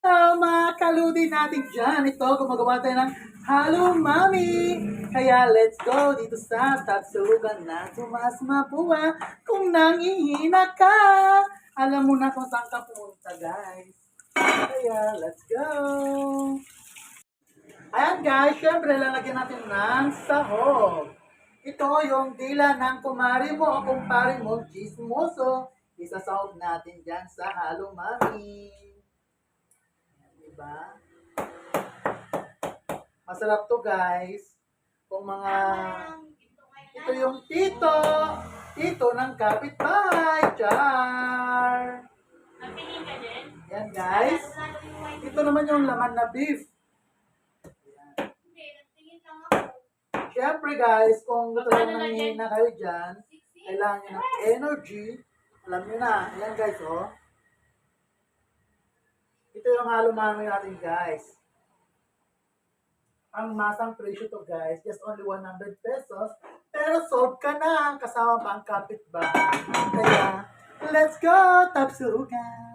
Mga kaludi natin dyan. Ito, gumagawa tayo ng Halo Mami. Kaya let's go dito sa Tapsugan na tumas mabuha kung nangihina ka. Alam mo na kung saan ka pumunta, guys. Kaya let's go. Ayan guys, syempre lalagyan natin ng sahog. Ito yung dila ng kumari mo o kumpari mo, chismoso. Isasahog natin dyan sa Halo Mami. Diba? Masarap to guys. Kung mga... Ito yung tito. Tito ng kapitbahay. Char! Napili ka din? Yan guys. Ito naman yung laman na beef. Hindi, nagtingin lang ako. Siyempre guys, kung talagang nanghihina kayo dyan, kailangan nyo ng energy. Alam nyo na. Ayan guys, oh. Ito yung Halo Mami natin guys. Ang masang presyo to guys, just only 100 pesos. Pero sold ka na, kasama pa ang kapitbahay. Kaya, let's go! Tapsugan!